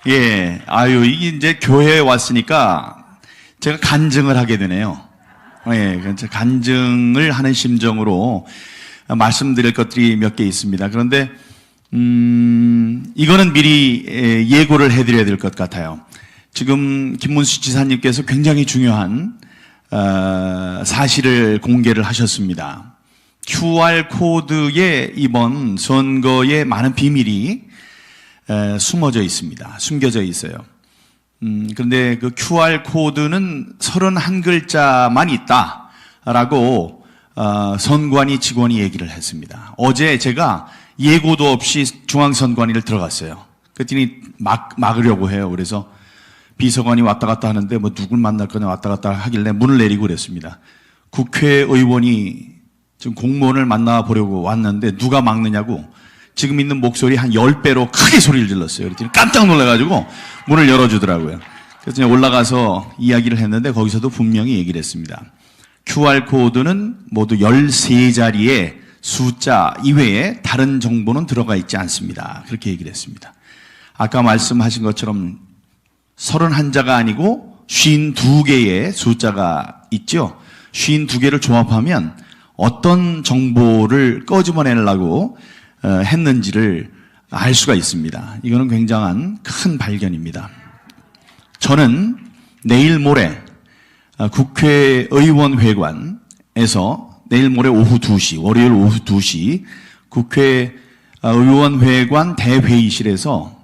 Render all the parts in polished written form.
예, 이게 이제 교회에 왔으니까 제가 간증을 하게 되네요. 예, 간증을 하는 심정으로 말씀드릴 것들이 몇 개 있습니다. 그런데, 이거는 미리 예고를 해드려야 될 것 같아요. 지금 김문수 지사님께서 굉장히 중요한, 사실을 공개를 하셨습니다. QR코드에 이번 선거에 많은 비밀이 숨어져 있습니다. 숨겨져 있어요. 그런데 그 QR코드는 31글자만 있다라고 선관위 직원이 얘기를 했습니다. 어제 제가 예고도 없이 중앙선관위를 들어갔어요. 그랬더니 막으려고 해요. 그래서 비서관이 왔다 갔다 하는데 뭐 누굴 만날 거냐 왔다 갔다 하길래 문을 내리고 그랬습니다. 국회의원이 지금 공무원을 만나보려고 왔는데 누가 막느냐고 지금 있는 목소리 한 10배로 크게 소리를 질렀어요. 그랬더니 깜짝 놀라가지고 문을 열어주더라고요. 그래서 올라가서 이야기를 했는데 거기서도 분명히 얘기를 했습니다. QR코드는 모두 13자리의 숫자 이외에 다른 정보는 들어가 있지 않습니다. 그렇게 얘기를 했습니다. 아까 말씀하신 것처럼 31자가 아니고 52개의 숫자가 있죠. 52개를 조합하면 어떤 정보를 꺼집어내려고 했는지를 알 수가 있습니다. 이거는 굉장한 큰 발견입니다. 저는 내일 모레 국회의원회관에서 내일 모레 오후 2시, 월요일 오후 2시 국회의원회관 대회의실에서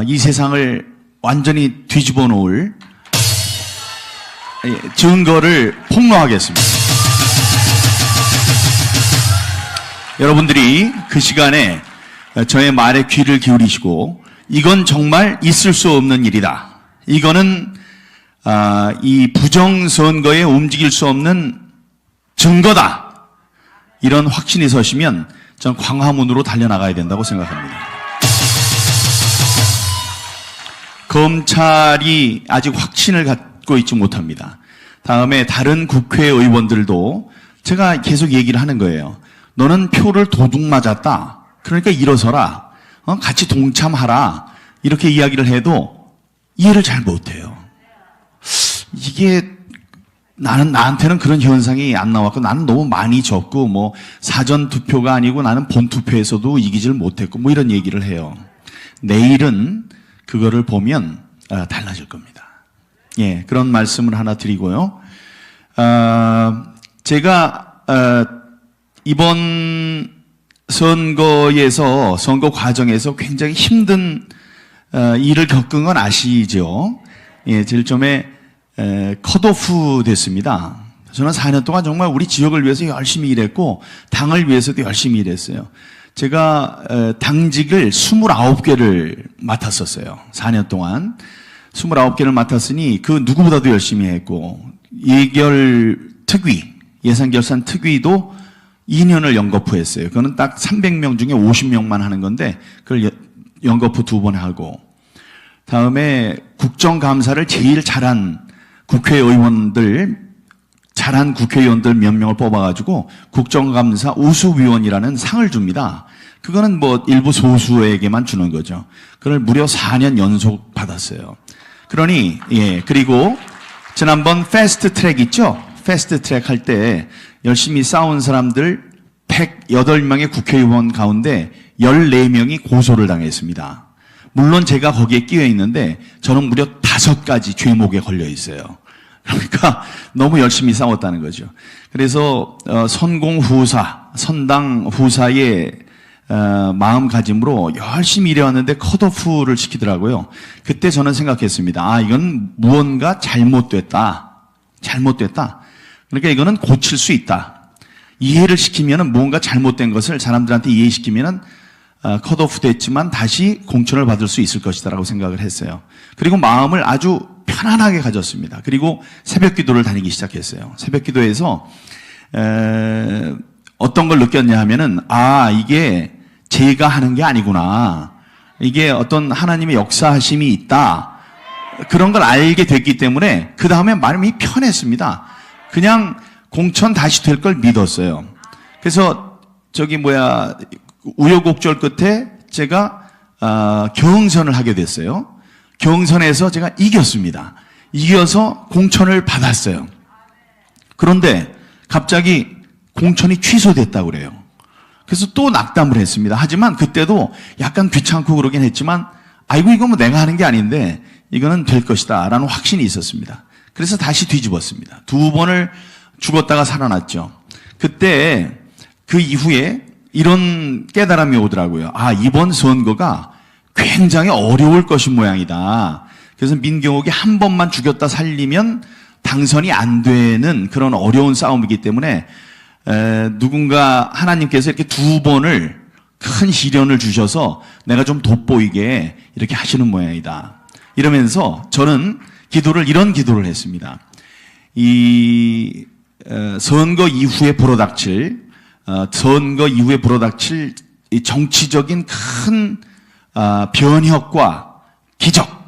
이 세상을 완전히 뒤집어 놓을 증거를 폭로하겠습니다. 여러분들이 그 시간에 저의 말에 귀를 기울이시고 이건 정말 있을 수 없는 일이다. 이거는 이 부정선거에 움직일 수 없는 증거다. 이런 확신이 서시면 전 광화문으로 달려나가야 된다고 생각합니다. 검찰이 아직 확신을 갖고 있지 못합니다. 다음에 다른 국회의원들도 제가 계속 얘기를 하는 거예요. 너는 표를 도둑 맞았다. 그러니까 일어서라. 같이 동참하라. 이렇게 이야기를 해도 이해를 잘 못해요. 이게 나한테는 그런 현상이 안 나왔고 나는 너무 많이 졌고 뭐 사전 투표가 아니고 나는 본 투표에서도 이기질 못했고 뭐 이런 얘기를 해요. 내일은 그거를 보면 달라질 겁니다. 예, 그런 말씀을 하나 드리고요. 제가 이번 선거 과정에서 굉장히 힘든 일을 겪은 건 아시죠? 예, 제일 처음에 컷오프 됐습니다. 저는 4년 동안 정말 우리 지역을 위해서 열심히 일했고 당을 위해서도 열심히 일했어요. 제가 당직을 29개를 맡았었어요. 4년 동안 29개를 맡았으니 그 누구보다도 열심히 했고 예산결산 특위도 2년을 연거푸했어요. 그거는 딱 300명 중에 50명만 하는 건데 그걸 연거푸 2번 하고 다음에 국정감사를 제일 잘한 국회의원들 몇 명을 뽑아가지고 국정감사 우수위원이라는 상을 줍니다. 그거는 뭐 일부 소수에게만 주는 거죠. 그걸 무려 4년 연속 받았어요. 그러니, 예, 그리고 지난번 패스트 트랙 있죠? 패스트 트랙 할 때 열심히 싸운 사람들 108명의 국회의원 가운데 14명이 고소를 당했습니다. 물론 제가 거기에 끼어 있는데 저는 무려 5가지 죄목에 걸려 있어요. 그러니까 너무 열심히 싸웠다는 거죠. 그래서 선당 후사의 마음가짐으로 열심히 일해왔는데 컷오프를 시키더라고요. 그때 저는 생각했습니다. 이건 무언가 잘못됐다. 그러니까 이거는 고칠 수 있다. 이해를 시키면은 무언가 잘못된 것을 사람들한테 이해시키면은 컷오프 됐지만 다시 공천을 받을 수 있을 것이다라고 생각을 했어요. 그리고 마음을 아주 편안하게 가졌습니다. 그리고 새벽 기도를 다니기 시작했어요. 새벽 기도에서 어떤 걸 느꼈냐 하면은 이게 제가 하는 게 아니구나. 이게 어떤 하나님의 역사하심이 있다. 그런 걸 알게 됐기 때문에 그 다음에 마음이 편했습니다. 그냥 공천 다시 될 걸 믿었어요. 그래서 우여곡절 끝에 제가 경선을 하게 됐어요. 경선에서 제가 이겼습니다. 이겨서 공천을 받았어요. 그런데 갑자기 공천이 취소됐다고 그래요. 그래서 또 낙담을 했습니다. 하지만 그때도 약간 귀찮고 그러긴 했지만 아이고 이거 뭐 내가 하는 게 아닌데 이거는 될 것이다 라는 확신이 있었습니다. 그래서 다시 뒤집었습니다. 2번을 죽었다가 살아났죠. 그때 그 이후에 이런 깨달음이 오더라고요. 아, 이번 선거가 굉장히 어려울 것인 모양이다. 그래서 민경욱이 한 번만 죽였다 살리면 당선이 안 되는 그런 어려운 싸움이기 때문에 누군가 하나님께서 이렇게 2번을 큰 시련을 주셔서 내가 좀 돋보이게 이렇게 하시는 모양이다. 이러면서 저는 이런 기도를 했습니다. 이 선거 이후에 불어닥칠 이 정치적인 큰 변혁과 기적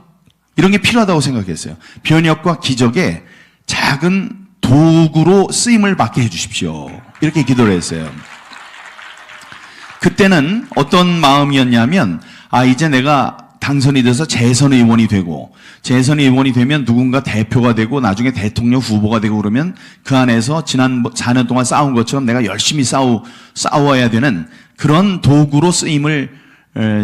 이런 게 필요하다고 생각했어요. 변혁과 기적에 작은 도구로 쓰임을 받게 해주십시오. 이렇게 기도를 했어요. 그때는 어떤 마음이었냐면 이제 내가 당선이 돼서 재선 의원이 되고 재선 의원이 되면 누군가 대표가 되고 나중에 대통령 후보가 되고 그러면 그 안에서 지난 4년 동안 싸운 것처럼 내가 열심히 싸워야 되는 그런 도구로 쓰임을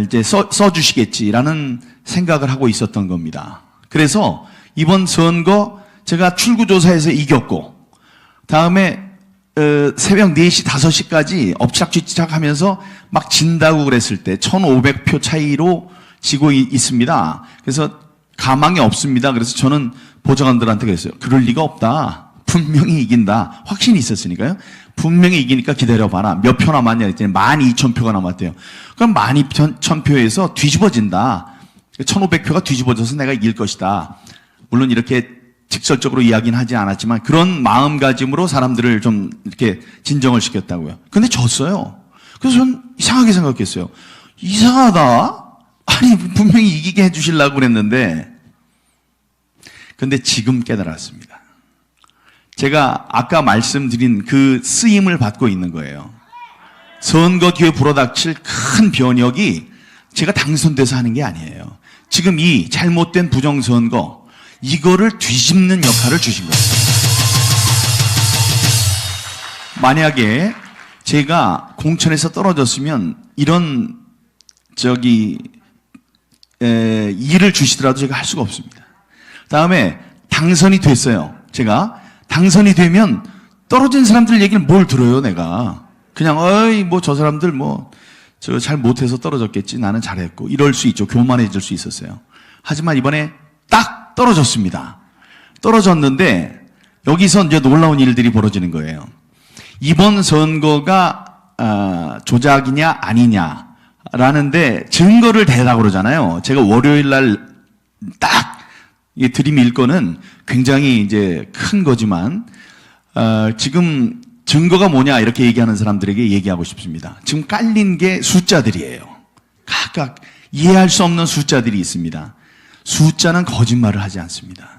이제 써주시겠지라는 생각을 하고 있었던 겁니다. 그래서 이번 선거 제가 출구조사에서 이겼고 다음에 새벽 4시, 5시까지 엎치락뒤치락 하면서 막 진다고 그랬을 때 1,500표 차이로 지고 있습니다. 그래서 가망이 없습니다. 그래서 저는 보좌관들한테 그랬어요. 그럴 리가 없다. 분명히 이긴다. 확신이 있었으니까요. 분명히 이기니까 기다려봐라. 몇 표 남았냐 했더니 12,000표가 남았대요. 그럼 12,000표에서 뒤집어진다. 1,500표가 뒤집어져서 내가 이길 것이다. 물론 이렇게 직설적으로 이야기는 하지 않았지만 그런 마음가짐으로 사람들을 좀 이렇게 진정을 시켰다고요. 근데 졌어요. 그래서 전 이상하게 생각했어요. 이상하다? 아니 분명히 이기게 해주시려고 그랬는데 근데 지금 깨달았습니다. 제가 아까 말씀드린 그 쓰임을 받고 있는 거예요. 선거 뒤에 불어닥칠 큰 변혁이 제가 당선돼서 하는 게 아니에요. 지금 이 잘못된 부정선거 이거를 뒤집는 역할을 주신 거예요. 만약에 제가 공천에서 떨어졌으면 이런 일을 주시더라도 제가 할 수가 없습니다. 다음에 당선이 됐어요. 제가 당선이 되면 떨어진 사람들 얘기를 뭘 들어요, 내가. 그냥 뭐 저 사람들 저 잘 못해서 떨어졌겠지. 나는 잘했고. 이럴 수 있죠. 교만해질 수 있었어요. 하지만 이번에 딱 떨어졌습니다. 떨어졌는데 여기서 이제 놀라운 일들이 벌어지는 거예요. 이번 선거가 조작이냐 아니냐라는데 증거를 대라고 그러잖아요. 제가 월요일 날 딱 들이밀 거는 굉장히 이제 큰 거지만 지금 증거가 뭐냐 이렇게 얘기하는 사람들에게 얘기하고 싶습니다. 지금 깔린 게 숫자들이에요. 각각 이해할 수 없는 숫자들이 있습니다. 숫자는 거짓말을 하지 않습니다.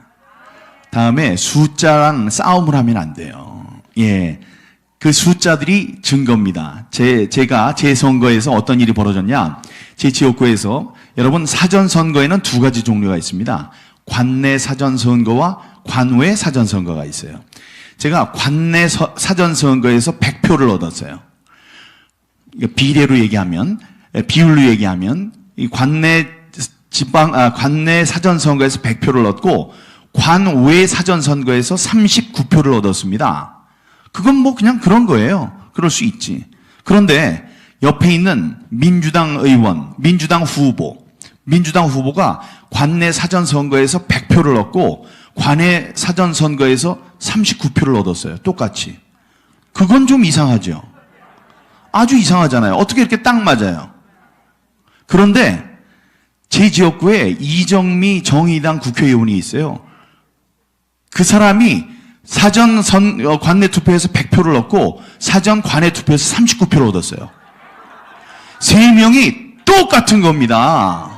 다음에 숫자랑 싸움을 하면 안 돼요. 예. 그 숫자들이 증거입니다. 제가 제 선거에서 어떤 일이 벌어졌냐. 제 지역구에서 여러분 사전선거에는 2가지 종류가 있습니다. 관내 사전선거와 관외 사전선거가 있어요. 제가 관내 사전선거에서 100표를 얻었어요. 비례로 얘기하면, 비율로 얘기하면, 이 관내 사전선거에서 100표를 얻고, 관외 사전선거에서 39표를 얻었습니다. 그건 그냥 그런 거예요. 그럴 수 있지. 그런데 옆에 있는 민주당 후보가 관내 사전선거에서 100표를 얻고, 관외 사전선거에서 39표를 얻었어요. 똑같이. 그건 좀 이상하죠. 아주 이상하잖아요. 어떻게 이렇게 딱 맞아요. 그런데 제 지역구에 이정미 정의당 국회의원이 있어요. 그 사람이 관내 투표에서 100표를 얻고 사전 관외 투표에서 39표를 얻었어요. 3명이 똑같은 겁니다.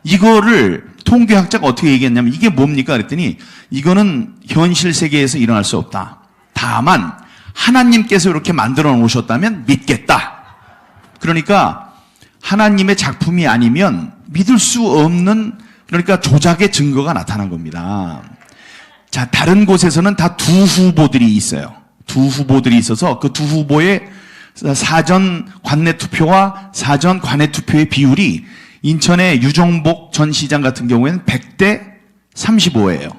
이거를 통계학자가 어떻게 얘기했냐면 이게 뭡니까? 그랬더니 이거는 현실 세계에서 일어날 수 없다. 다만 하나님께서 이렇게 만들어 놓으셨다면 믿겠다. 그러니까 하나님의 작품이 아니면 믿을 수 없는 그러니까 조작의 증거가 나타난 겁니다. 자, 다른 곳에서는 다 두 후보들이 있어요. 두 후보들이 있어서 그 두 후보의 사전 관내 투표와 사전 관외 투표의 비율이 인천의 유정복 전 시장 같은 경우에는 100대 35예요.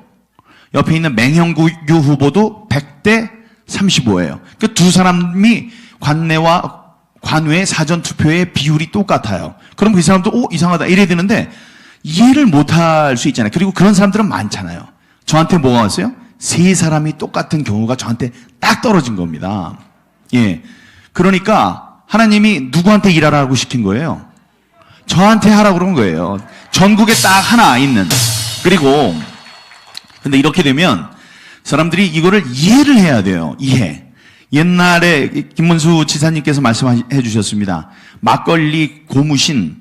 옆에 있는 맹형규 후보도 100대 35예요. 그 두 사람이 관내와 관외 사전 투표의 비율이 똑같아요. 그럼 그 사람도 이상하다 이래야 되는데 이해를 못할 수 있잖아요. 그리고 그런 사람들은 많잖아요. 저한테 뭐가 왔어요? 세 사람이 똑같은 경우가 저한테 딱 떨어진 겁니다. 예. 그러니까 하나님이 누구한테 일하라고 시킨 거예요? 저한테 하라고 그런 거예요. 전국에 딱 하나 있는. 그리고 근데 이렇게 되면 사람들이 이거를 이해를 해야 돼요. 이해. 옛날에 김문수 지사님께서 말씀해 주셨습니다. 막걸리 고무신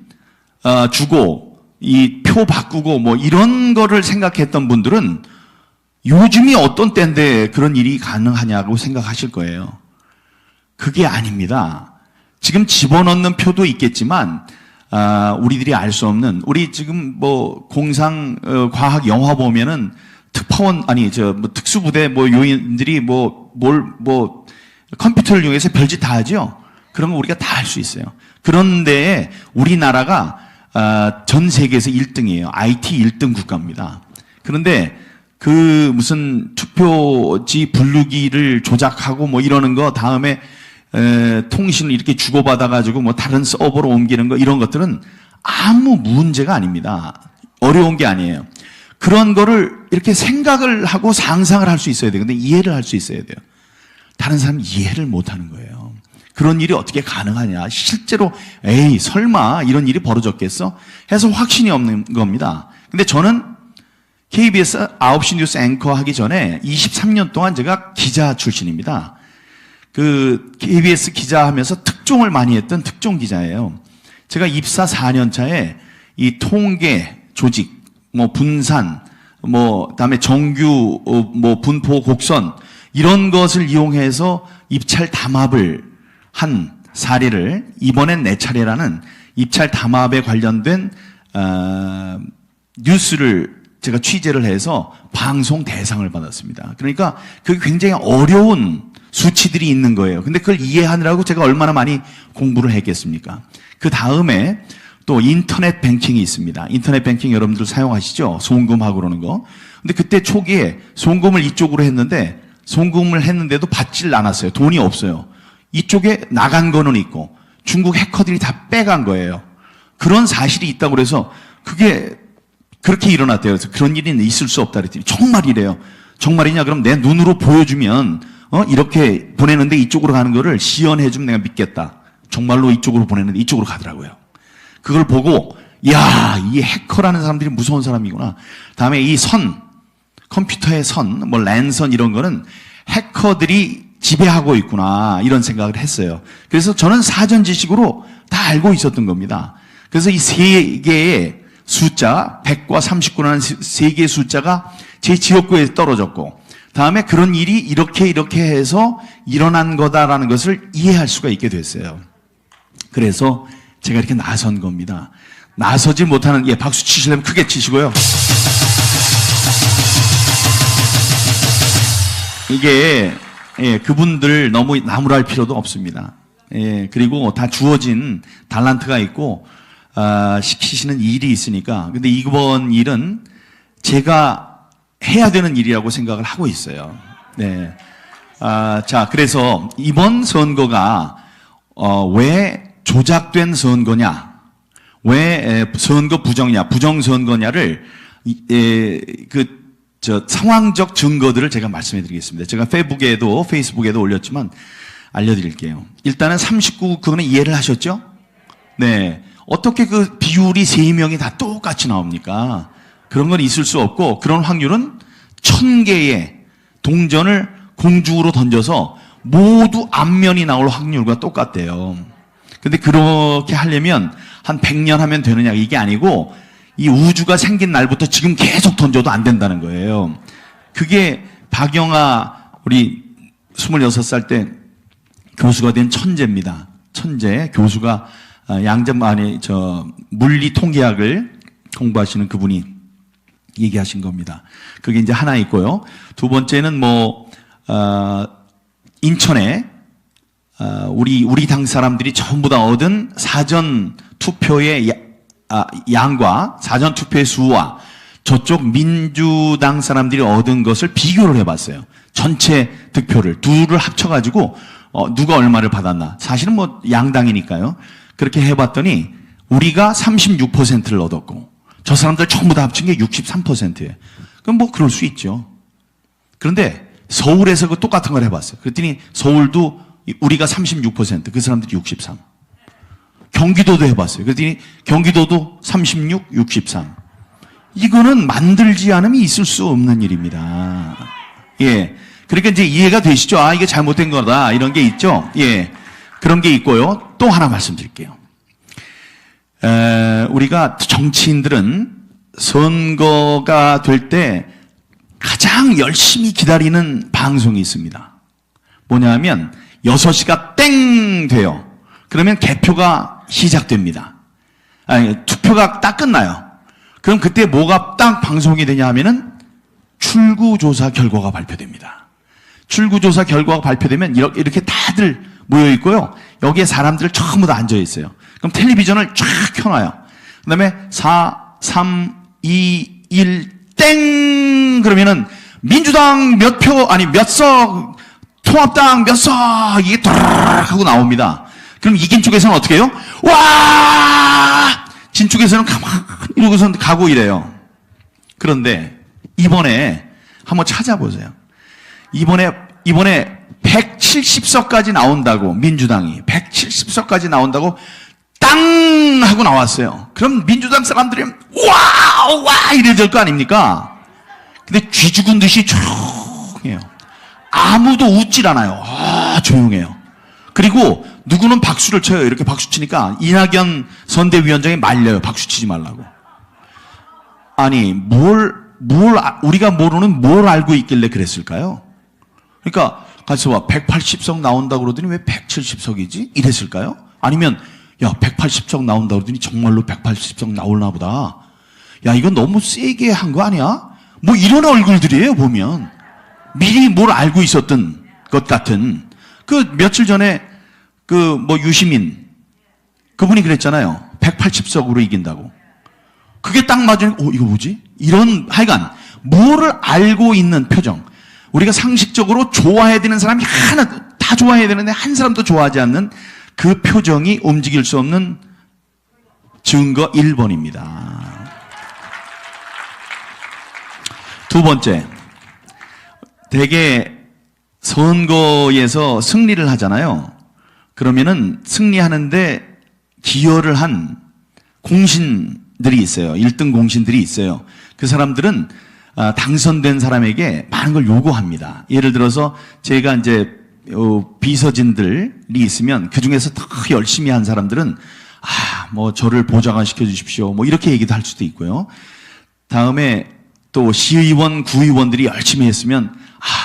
주고 이 표 바꾸고 뭐 이런 거를 생각했던 분들은 요즘이 어떤 때인데 그런 일이 가능하냐고 생각하실 거예요. 그게 아닙니다. 지금 집어넣는 표도 있겠지만 우리들이 알 수 없는 우리 지금 뭐 공상 과학 영화 보면은 특파원 특수부대 요인들이 컴퓨터를 이용해서 별짓 다 하죠. 그런 거 우리가 다 할 수 있어요. 그런데 우리나라가 전 세계에서 1등이에요. IT 1등 국가입니다. 그런데 그 무슨 투표지 분류기를 조작하고 뭐 이러는 거 다음에 통신을 이렇게 주고받아가지고 뭐 다른 서버로 옮기는 거 이런 것들은 아무 문제가 아닙니다. 어려운 게 아니에요. 그런 거를 이렇게 생각을 하고 상상을 할 수 있어야 돼요. 근데 이해를 할 수 있어야 돼요. 다른 사람이 이해를 못 하는 거예요. 그런 일이 어떻게 가능하냐. 실제로 에이 설마 이런 일이 벌어졌겠어? 해서 확신이 없는 겁니다. 근데 저는 KBS 9시 뉴스 앵커 하기 전에 23년 동안 제가 기자 출신입니다. 그 KBS 기자 하면서 특종을 많이 했던 특종 기자예요. 제가 입사 4년 차에 이 통계, 조직, 뭐 분산, 그다음에 정규, 분포, 곡선 이런 것을 이용해서 입찰 담합을 한 사례를 이번엔 내 차례라는 입찰 담합에 관련된 뉴스를 제가 취재를 해서 방송 대상을 받았습니다. 그러니까 그게 굉장히 어려운 수치들이 있는 거예요. 근데 그걸 이해하느라고 제가 얼마나 많이 공부를 했겠습니까? 그 다음에 또 인터넷 뱅킹이 있습니다. 인터넷 뱅킹 여러분들 사용하시죠? 송금하고 그러는 거. 근데 그때 초기에 송금을 이쪽으로 했는데 송금을 했는데도 받질 않았어요. 돈이 없어요. 이쪽에 나간 거는 있고 중국 해커들이 다 빼간 거예요. 그런 사실이 있다고 그래서 그게 그렇게 일어났대요. 그래서 그런 일이 있을 수 없다 그랬더니 정말이래요. 정말이냐? 그럼 내 눈으로 보여주면 이렇게 보내는데 이쪽으로 가는 거를 시연해주면 내가 믿겠다. 정말로 이쪽으로 보내는데 이쪽으로 가더라고요. 그걸 보고 야, 이 해커라는 사람들이 무서운 사람이구나. 다음에 이 선, 컴퓨터의 선, 랜선 이런 거는 해커들이 지배하고 있구나 이런 생각을 했어요. 그래서 저는 사전 지식으로 다 알고 있었던 겁니다. 그래서 이 세 개의 숫자 100과 39라는 세 개의 숫자가 제 지역구에 떨어졌고 다음에 그런 일이 이렇게 해서 일어난 거다라는 것을 이해할 수가 있게 됐어요. 그래서 제가 이렇게 나선 겁니다. 나서지 못하는 박수 치시려면 크게 치시고요. 이게 그분들 너무 나무랄 필요도 없습니다. 그리고 다 주어진 달란트가 있고 시키시는 일이 있으니까. 근데 이번 일은 제가 해야 되는 일이라고 생각을 하고 있어요. 네. 자, 그래서 이번 선거가 왜 조작된 선거냐, 왜 선거 부정이냐, 부정 선거냐를 상황적 증거들을 제가 말씀해 드리겠습니다. 제가 페이스북에도 올렸지만 알려드릴게요. 일단은 39, 그거는 이해를 하셨죠? 네. 어떻게 그 비율이 3명이 다 똑같이 나옵니까? 그런 건 있을 수 없고, 그런 확률은 1000개의 동전을 공중으로 던져서 모두 앞면이 나올 확률과 똑같대요. 근데 그렇게 하려면 한 100년 하면 되느냐, 이게 아니고, 이 우주가 생긴 날부터 지금 계속 던져도 안 된다는 거예요. 그게 박영하 우리 26살 때 교수가 된 천재입니다. 천재 교수가 물리 통계학을 공부하시는 그분이 얘기하신 겁니다. 그게 이제 하나 있고요. 두 번째는 인천에 우리 당 사람들이 전부 다 얻은 사전 투표의 양과 사전 투표의 수와 저쪽 민주당 사람들이 얻은 것을 비교를 해봤어요. 전체 득표를 둘을 합쳐가지고 누가 얼마를 받았나. 사실은 양당이니까요. 그렇게 해봤더니 우리가 36%를 얻었고 저 사람들 전부 다 합친 게 63%예요. 그럼 그럴 수 있죠. 그런데 서울에서 그 똑같은 걸 해봤어요. 그랬더니 서울도 우리가 36%, 그 사람들이 63. 경기도도 해봤어요. 그랬더니 경기도도 36, 63. 이거는 만들지 않으면 있을 수 없는 일입니다. 예. 그러니까 이제 이해가 되시죠? 이게 잘못된 거다. 이런 게 있죠? 예. 그런 게 있고요. 또 하나 말씀드릴게요. 우리가 정치인들은 선거가 될 때 가장 열심히 기다리는 방송이 있습니다. 뭐냐면 6시가 땡 돼요. 그러면 개표가 시작됩니다. 투표가 딱 끝나요. 그럼 그때 뭐가 딱 방송이 되냐 하면은 출구조사 결과가 발표됩니다. 출구조사 결과가 발표되면 이렇게 다들 모여 있고요. 여기에 사람들 전부 다 앉아 있어요. 그럼 텔레비전을 쫙 켜놔요. 그 다음에 4, 3, 2, 1, 땡! 그러면은 민주당 몇 석, 통합당 몇 석, 이게 드르륵 하고 나옵니다. 그럼 이긴 쪽에서는 어떻게 해요? 와! 진 쪽에서는 가만히 이러고서 가고 이래요. 그런데 이번에 한번 찾아보세요. 이번에 170석까지 나온다고, 민주당이 170석까지 나온다고 땅 하고 나왔어요. 그럼 민주당 사람들이 와 이래야 될 거 아닙니까? 근데 쥐 죽은 듯이 조용해요. 아무도 웃질 않아요. 조용해요. 그리고 누구는 박수를 쳐요. 이렇게 박수 치니까 이낙연 선대위원장이 말려요. 박수 치지 말라고. 아니 우리가 모르는 뭘 알고 있길래 그랬을까요? 그러니까 가서 봐. 180석 나온다고 그러더니 왜 170석이지? 이랬을까요? 아니면 180석 나온다고 그러더니 정말로 180석 나올나 보다. 이건 너무 세게 한 거 아니야? 이런 얼굴들이에요, 보면. 미리 뭘 알고 있었던 것 같은. 며칠 전에 유시민 그분이 그랬잖아요. 180석으로 이긴다고. 그게 딱 맞으니까 이거 뭐지? 이런 하여간 뭐를 알고 있는 표정. 우리가 상식적으로 좋아해야 되는 사람이 하나 다 좋아해야 되는데 한 사람도 좋아하지 않는 그 표정이 움직일 수 없는 증거 1번입니다. 두 번째, 대개 선거에서 승리를 하잖아요. 그러면은 승리하는데 기여를 한 공신들이 있어요. 1등 공신들이 있어요. 그 사람들은 당선된 사람에게 많은 걸 요구합니다. 예를 들어서 제가 이제 비서진들이 있으면 그 중에서 더 열심히 한 사람들은 저를 보좌관 시켜주십시오. 이렇게 얘기도 할 수도 있고요. 다음에 또 시의원, 구의원들이 열심히 했으면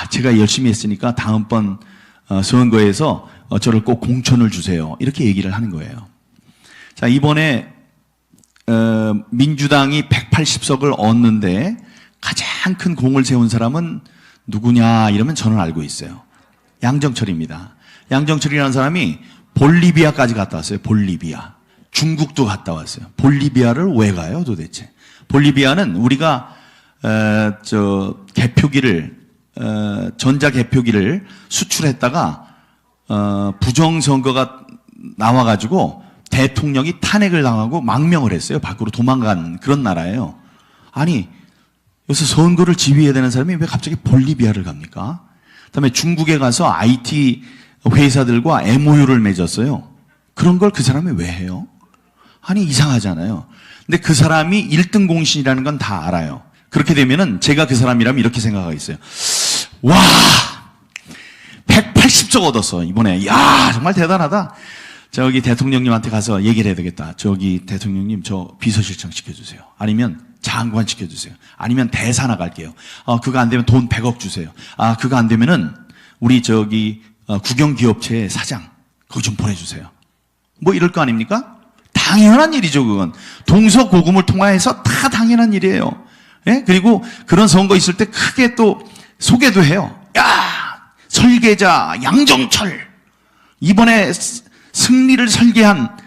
제가 열심히 했으니까 다음번 선거에서 저를 꼭 공천을 주세요. 이렇게 얘기를 하는 거예요. 자, 이번에 민주당이 180석을 얻는데 가장 큰 공을 세운 사람은 누구냐 이러면 저는 알고 있어요. 양정철입니다. 양정철이라는 사람이 볼리비아까지 갔다 왔어요. 볼리비아. 중국도 갔다 왔어요. 볼리비아를 왜 가요, 도대체? 볼리비아는 우리가 전자 개표기를 수출했다가 부정선거가 나와가지고 대통령이 탄핵을 당하고 망명을 했어요. 밖으로 도망간 그런 나라예요. 아니, 여기서 선거를 지휘해야 되는 사람이 왜 갑자기 볼리비아를 갑니까? 그다음에 중국에 가서 IT 회사들과 MOU를 맺었어요. 그런 걸 그 사람이 왜 해요? 아니, 이상하잖아요. 근데 그 사람이 1등 공신이라는 건 다 알아요. 그렇게 되면은 제가 그 사람이라면 이렇게 생각하겠어요. 와! 180석 얻었어, 이번에. 야, 정말 대단하다. 저기 대통령님한테 가서 얘기를 해야 되겠다. 저기 대통령님, 저 비서실장 시켜주세요. 아니면 장관 시켜주세요. 아니면 대사 나갈게요. 그거 안 되면 돈 100억 주세요. 그거 안 되면은 우리 국영기업체 사장, 거기 좀 보내주세요. 이럴 거 아닙니까? 당연한 일이죠, 그건. 동서고금을 통화해서 다 당연한 일이에요. 예? 그리고 그런 선거 있을 때 크게 또 소개도 해요. 야, 설계자 양정철. 이번에 승리를 설계한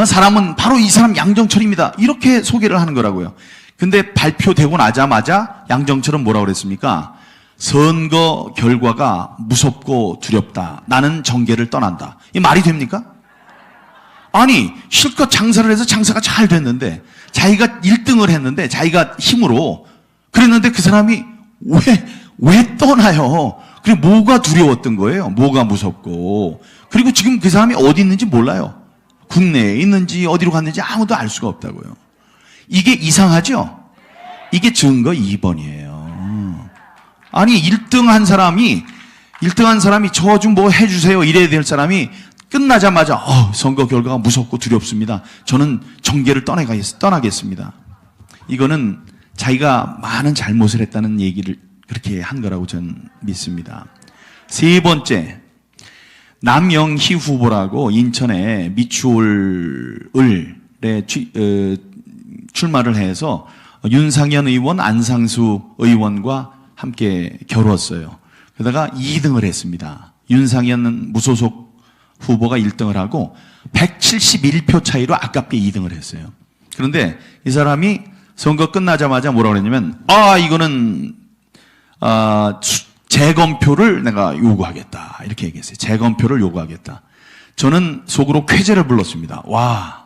사람은 바로 이 사람 양정철입니다. 이렇게 소개를 하는 거라고요. 근데 발표되고 나자마자 양정철은 뭐라고 그랬습니까? 선거 결과가 무섭고 두렵다. 나는 정계를 떠난다. 이 말이 됩니까? 아니, 실컷 장사를 해서 장사가 잘 됐는데, 자기가 1등을 했는데, 자기가 힘으로 그랬는데 그 사람이 왜 떠나요? 그리고 뭐가 두려웠던 거예요? 뭐가 무섭고. 그리고 지금 그 사람이 어디 있는지 몰라요. 국내에 있는지 어디로 갔는지 아무도 알 수가 없다고요. 이게 이상하죠? 이게 증거 2번이에요. 아니, 1등 한 사람이 저 좀 뭐 해주세요 이래야 될 사람이 끝나자마자 선거 결과가 무섭고 두렵습니다. 저는 정계를 떠나겠습니다. 이거는 자기가 많은 잘못을 했다는 얘기를 그렇게 한 거라고 저는 믿습니다. 세 번째, 남영희 후보라고 인천에 미추홀에 출마를 해서 윤상현 의원, 안상수 의원과 함께 겨뤘어요. 그러다가 2등을 했습니다. 윤상현 무소속 후보가 1등을 하고 171표 차이로 아깝게 2등을 했어요. 그런데 이 사람이 선거 끝나자마자 뭐라고 그랬냐면, 이거는 재검표를 내가 요구하겠다. 이렇게 얘기했어요. 재검표를 요구하겠다. 저는 속으로 쾌재를 불렀습니다. 와,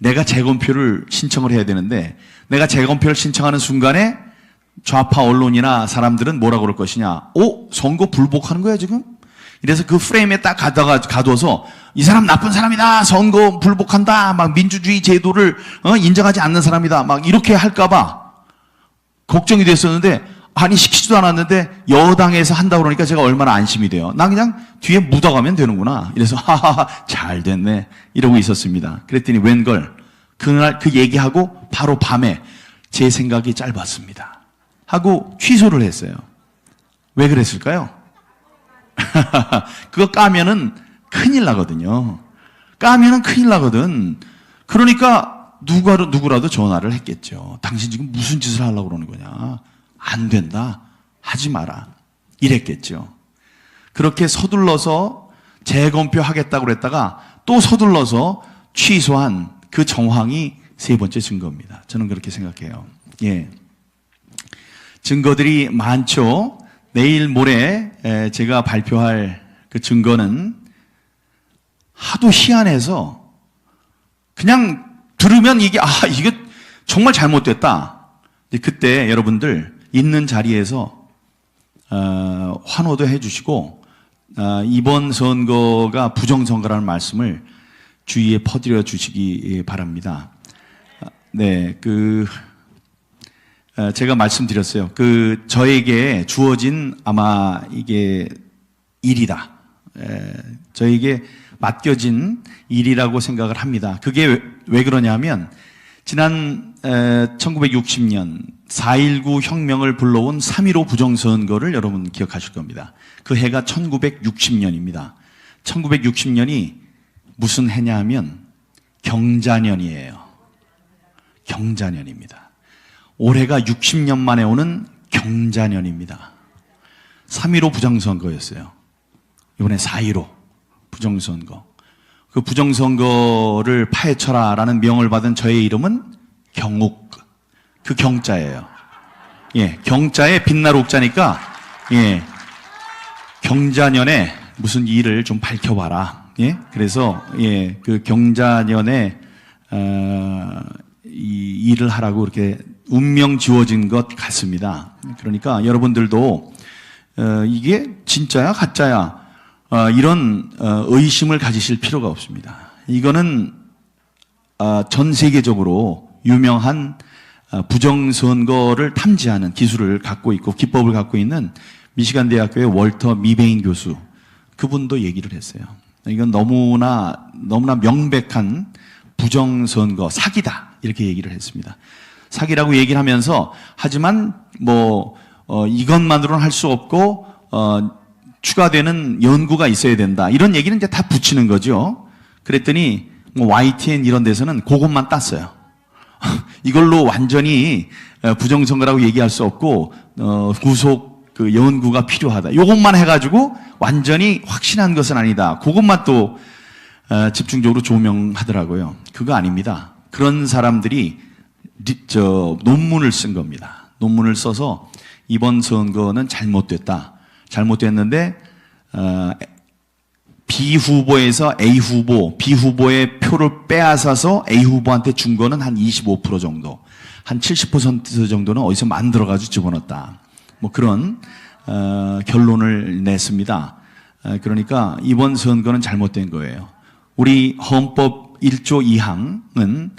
내가 재검표를 신청을 해야 되는데, 내가 재검표를 신청하는 순간에 좌파 언론이나 사람들은 뭐라고 그럴 것이냐. 선거 불복하는 거야, 지금? 이래서 그 프레임에 딱 가둬서 이 사람 나쁜 사람이다. 선거 불복한다. 막 민주주의 제도를 인정하지 않는 사람이다. 막 이렇게 할까봐 걱정이 됐었는데, 아니, 시키지도 않았는데 여당에서 한다고 그러니까 제가 얼마나 안심이 돼요. 나 그냥 뒤에 묻어가면 되는구나. 이래서 하하하 잘 됐네 이러고 있었습니다. 그랬더니 웬걸 그날 그 얘기하고 바로 밤에 제 생각이 짧았습니다 하고 취소를 했어요. 왜 그랬을까요? 그거 까면은 큰일 나거든요. 까면은 큰일 나거든. 그러니까 누구라도 전화를 했겠죠. 당신 지금 무슨 짓을 하려고 그러는 거냐. 안 된다. 하지 마라. 이랬겠죠. 그렇게 서둘러서 재검표 하겠다고 그랬다가 또 서둘러서 취소한 그 정황이 세 번째 증거입니다. 저는 그렇게 생각해요. 예. 증거들이 많죠. 내일 모레 제가 발표할 그 증거는 하도 희한해서 그냥 들으면 이게 정말 잘못됐다. 그때 여러분들 있는 자리에서 환호도 해주시고 이번 선거가 부정선거라는 말씀을 주위에 퍼뜨려 주시기 바랍니다. 네, 제가 말씀드렸어요. 저에게 주어진 아마 이게 일이다. 저에게 맡겨진 일이라고 생각을 합니다. 그게 왜 그러냐면 지난 1960년 4.19 혁명을 불러온 3.15 부정선거를 여러분 기억하실 겁니다. 그 해가 1960년입니다. 1960년이 무슨 해냐 하면 경자년이에요. 경자년입니다. 올해가 60년 만에 오는 경자년입니다. 3.15 부정선거였어요. 이번에 4.15 부정선거. 그 부정선거를 파헤쳐라라는 명을 받은 저의 이름은 경욱. 그 경자예요. 예, 경자에 빛날 옥자니까, 예, 경자년에 무슨 일을 좀 밝혀봐라. 예, 그래서, 예, 그 경자년에, 이 일을 하라고 이렇게 운명 지워진 것 같습니다. 그러니까 여러분들도, 이게 진짜야, 가짜야, 이런 의심을 가지실 필요가 없습니다. 이거는 전 세계적으로 유명한 부정선거를 탐지하는 기술을 갖고 있고 기법을 갖고 있는 미시간 대학교의 월터 미베인 교수, 그분도 얘기를 했어요. 이건 너무나 명백한 부정선거 사기다 이렇게 얘기를 했습니다. 사기라고 얘기를 하면서 하지만 이것만으로는 할 수 없고 추가되는 연구가 있어야 된다. 이런 얘기는 이제 다 붙이는 거죠. 그랬더니 YTN 이런 데서는 그것만 땄어요. 이걸로 완전히 부정선거라고 얘기할 수 없고 구속 그 연구가 필요하다. 이것만 해가지고 완전히 확신한 것은 아니다. 그것만 또 집중적으로 조명하더라고요. 그거 아닙니다. 그런 사람들이 논문을 쓴 겁니다. 논문을 써서 이번 선거는 잘못됐다. 잘못됐는데 B 후보에서 A 후보, B 후보의 표를 빼앗아서 A 후보한테 준 거는 한 25% 정도, 한 70% 정도는 어디서 만들어가지고 집어넣었다. 뭐 그런 결론을 냈습니다. 그러니까 이번 선거는 잘못된 거예요. 우리 헌법 1조 2항은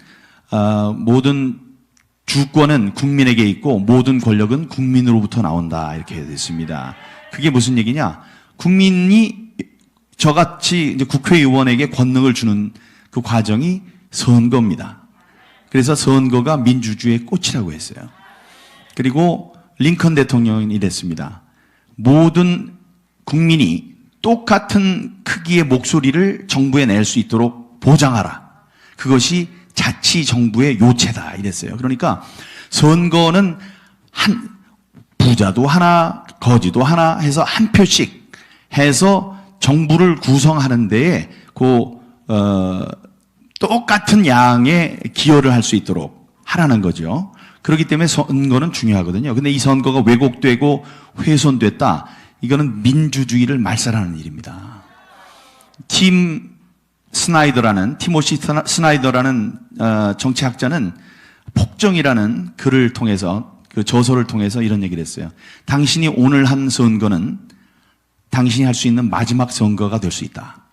모든 주권은 국민에게 있고 모든 권력은 국민으로부터 나온다 이렇게 되어 있습니다. 그게 무슨 얘기냐? 국민이 저같이 이제 국회의원에게 권능을 주는 그 과정이 선거입니다. 그래서 선거가 민주주의의 꽃이라고 했어요. 그리고 링컨 대통령이 이랬습니다. 모든 국민이 똑같은 크기의 목소리를 정부에 낼 수 있도록 보장하라. 그것이 자치정부의 요체다 이랬어요. 그러니까 선거는 한 부자도 하나 거지도 하나 해서 한 표씩 해서 정부를 구성하는 데에 똑같은 양의 기여를 할 수 있도록 하라는 거죠. 그렇기 때문에 선거는 중요하거든요. 근데 이 선거가 왜곡되고 훼손됐다. 이거는 민주주의를 말살하는 일입니다. 티모시 스나이더라는 정치학자는 폭정이라는 글을 통해서 그 저서를 통해서 이런 얘기를 했어요. 당신이 오늘 한 선거는 당신이 할 수 있는 마지막 선거가 될 수 있다.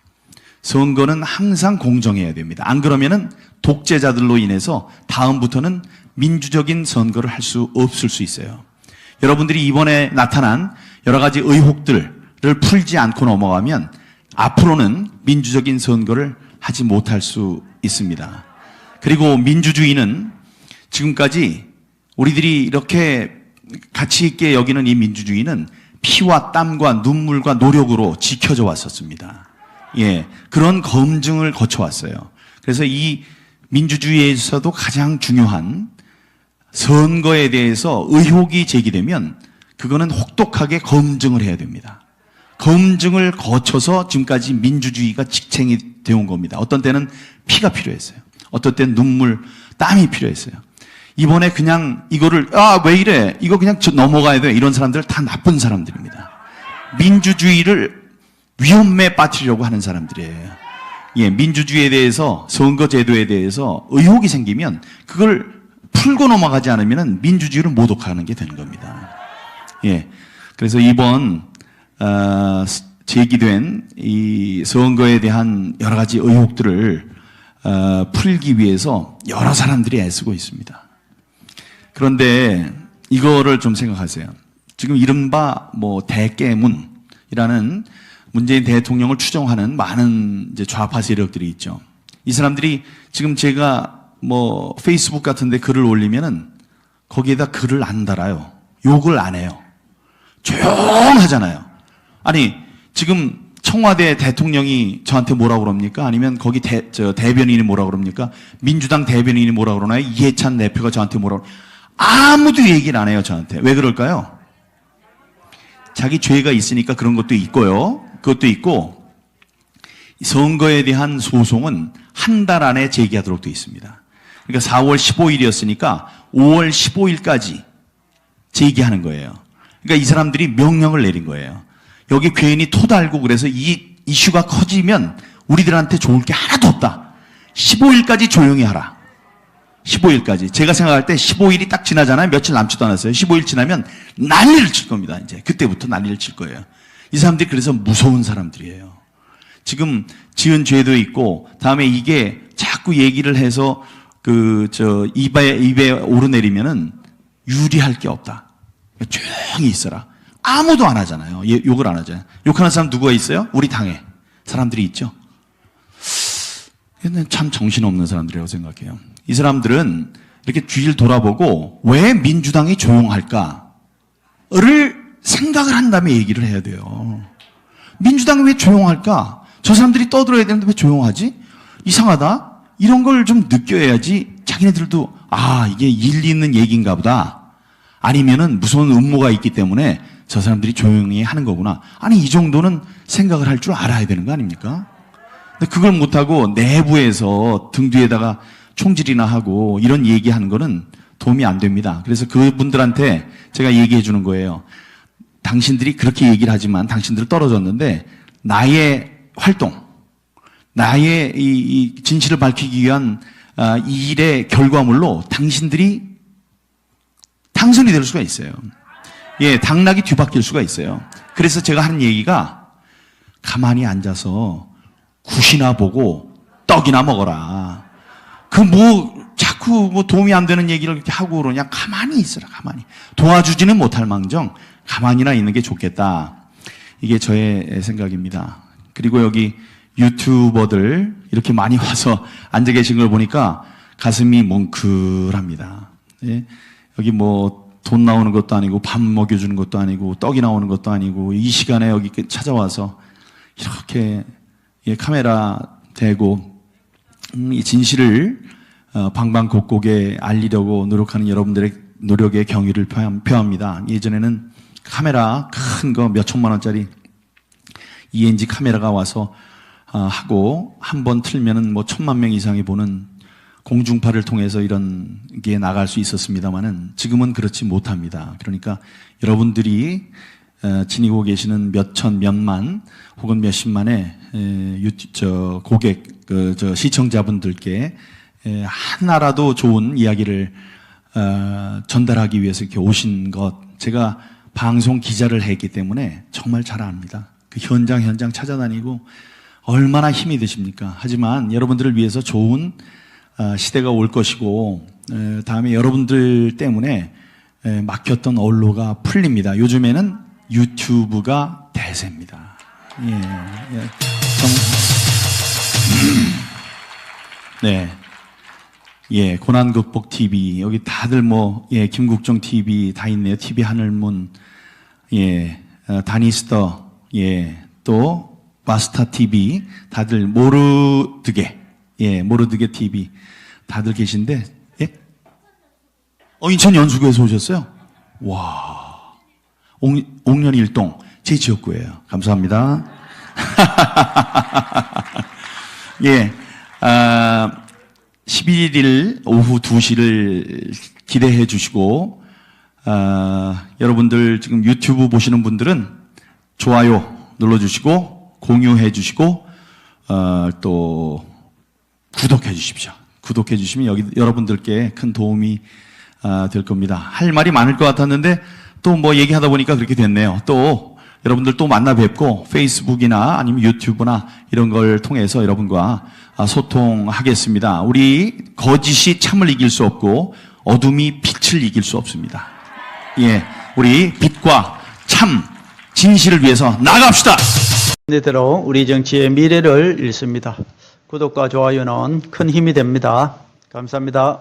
선거는 항상 공정해야 됩니다. 안 그러면은 독재자들로 인해서 다음부터는 민주적인 선거를 할 수 없을 수 있어요. 여러분들이 이번에 나타난 여러 가지 의혹들을 풀지 않고 넘어가면 앞으로는 민주적인 선거를 하지 못할 수 있습니다. 그리고 민주주의는 지금까지 우리들이 이렇게 가치 있게 여기는 이 민주주의는 피와 땀과 눈물과 노력으로 지켜져 왔었습니다. 예, 그런 검증을 거쳐왔어요. 그래서 이 민주주의에서도 가장 중요한 선거에 대해서 의혹이 제기되면 그거는 혹독하게 검증을 해야 됩니다. 검증을 거쳐서 지금까지 민주주의가 직행이 되어 온 겁니다. 어떤 때는 피가 필요했어요. 어떤 때는 눈물, 땀이 필요했어요. 이번에 그냥 이거를 왜 이래? 이거 그냥 넘어가야 돼. 이런 사람들 다 나쁜 사람들입니다. 민주주의를 위험에 빠뜨리려고 하는 사람들이에요. 예, 민주주의에 대해서 선거제도에 대해서 의혹이 생기면 그걸 풀고 넘어가지 않으면 민주주의를 모독하는 게 되는 겁니다. 예, 그래서 이번 제기된 이 선거에 대한 여러 가지 의혹들을 풀기 위해서 여러 사람들이 애쓰고 있습니다. 그런데 이거를 좀 생각하세요. 지금 이른바 대깨문이라는 문재인 대통령을 추종하는 많은 이제 좌파 세력들이 있죠. 이 사람들이 지금 제가 페이스북 같은데 글을 올리면은 거기에다 글을 안 달아요. 욕을 안 해요. 조용하잖아요. 아니, 지금 청와대 대통령이 저한테 뭐라고 그럽니까? 아니면 거기 대변인이 뭐라고 그럽니까? 민주당 대변인이 뭐라고 그러나요? 이해찬 대표가 저한테 뭐라고 그러나요? 아무도 얘기를 안 해요, 저한테. 왜 그럴까요? 자기 죄가 있으니까 그런 것도 있고요. 그것도 있고, 선거에 대한 소송은 한 달 안에 제기하도록 되어 있습니다. 그러니까 4월 15일이었으니까 5월 15일까지 제기하는 거예요. 그러니까 이 사람들이 명령을 내린 거예요. 여기 괜히 토 달고 그래서 이 이슈가 커지면 우리들한테 좋을 게 하나도 없다. 15일까지 조용히 하라. 15일까지. 제가 생각할 때 15일이 딱 지나잖아요. 며칠 남지도 않았어요. 15일 지나면 난리를 칠 겁니다. 이제 그때부터 난리를 칠 거예요. 이 사람들이 그래서 무서운 사람들이에요. 지금 지은 죄도 있고, 다음에 이게 자꾸 얘기를 해서 입에 오르내리면은 유리할 게 없다. 조용히 있어라. 아무도 안 하잖아요. 욕을 안 하잖아요. 욕하는 사람 누구가 있어요? 우리 당에 사람들이 있죠. 참 정신없는 사람들이라고 생각해요. 이 사람들은 이렇게 뒤를 돌아보고 왜 민주당이 조용할까를 생각을 한 다음에 얘기를 해야 돼요. 민주당이 왜 조용할까? 저 사람들이 떠들어야 되는데 왜 조용하지? 이상하다. 이런 걸 좀 느껴야지 자기네들도 아, 이게 일리 있는 얘기인가 보다. 아니면은 무서운 음모가 있기 때문에 저 사람들이 조용히 하는 거구나. 아니, 이 정도는 생각을 할 줄 알아야 되는 거 아닙니까? 근데 그걸 못하고 내부에서 등 뒤에다가 총질이나 하고 이런 얘기하는 거는 도움이 안 됩니다. 그래서 그분들한테 제가 얘기해 주는 거예요. 당신들이 그렇게 얘기를 하지만 당신들 떨어졌는데 나의 활동, 나의 이 진실을 밝히기 위한 이 일의 결과물로 당신들이 당선이 될 수가 있어요. 예, 당락이 뒤바뀔 수가 있어요. 그래서 제가 하는 얘기가 가만히 앉아서 굿이나 보고 떡이나 먹어라. 자꾸 도움이 안 되는 얘기를 이렇게 하고 그러냐. 가만히 있어라, 가만히. 도와주지는 못할 망정 가만히나 있는 게 좋겠다. 이게 저의 생각입니다. 그리고 여기 유튜버들 이렇게 많이 와서 앉아 계신 걸 보니까 가슴이 뭉클합니다. 예? 여기 뭐 돈 나오는 것도 아니고 밥 먹여주는 것도 아니고 떡이 나오는 것도 아니고 이 시간에 여기 찾아와서 이렇게 카메라 대고 이 진실을 방방곡곡에 알리려고 노력하는 여러분들의 노력의 경의를 표합니다. 예전에는 카메라 큰 거 몇 천만 원짜리 ENG 카메라가 와서 하고 한 번 틀면은 뭐 1,000만 명 이상이 보는 공중파를 통해서 이런 게 나갈 수 있었습니다만은 지금은 그렇지 못합니다. 그러니까 여러분들이 지니고 계시는 몇천, 몇만 혹은 몇십만의 고객, 시청자분들께 하나라도 좋은 이야기를 전달하기 위해서 이렇게 오신 것, 제가 방송 기자를 했기 때문에 정말 잘 압니다. 그 현장 찾아다니고 얼마나 힘이 드십니까? 하지만 여러분들을 위해서 좋은 시대가 올 것이고 다음에 여러분들 때문에 막혔던 언로가 풀립니다. 요즘에는 유튜브가 대세입니다. 네. 고난극복 TV, 여기 다들 김국정 TV 다 있네요. TV 하늘문, 다니스터, 또 마스터 TV, 다들 모르드게 TV 다들 계신데, 인천 연수구에서 오셨어요? 와, 옥년 일동 제 지역구예요. 감사합니다. 11일 오후 2시를 기대해 주시고, 여러분들 지금 유튜브 보시는 분들은 좋아요 눌러주시고, 공유해 주시고, 또 구독해 주십시오. 구독해 주시면 여러분들께 큰 도움이 될 겁니다. 할 말이 많을 것 같았는데 또 뭐 얘기하다 보니까 그렇게 됐네요. 또 여러분들 또 만나 뵙고 페이스북이나 아니면 유튜브나 이런 걸 통해서 여러분과 소통하겠습니다. 우리 거짓이 참을 이길 수 없고 어둠이 빛을 이길 수 없습니다. 우리 빛과 참, 진실을 위해서 나갑시다. 이대로 우리 정치의 미래를 읽습니다. 구독과 좋아요는 큰 힘이 됩니다. 감사합니다.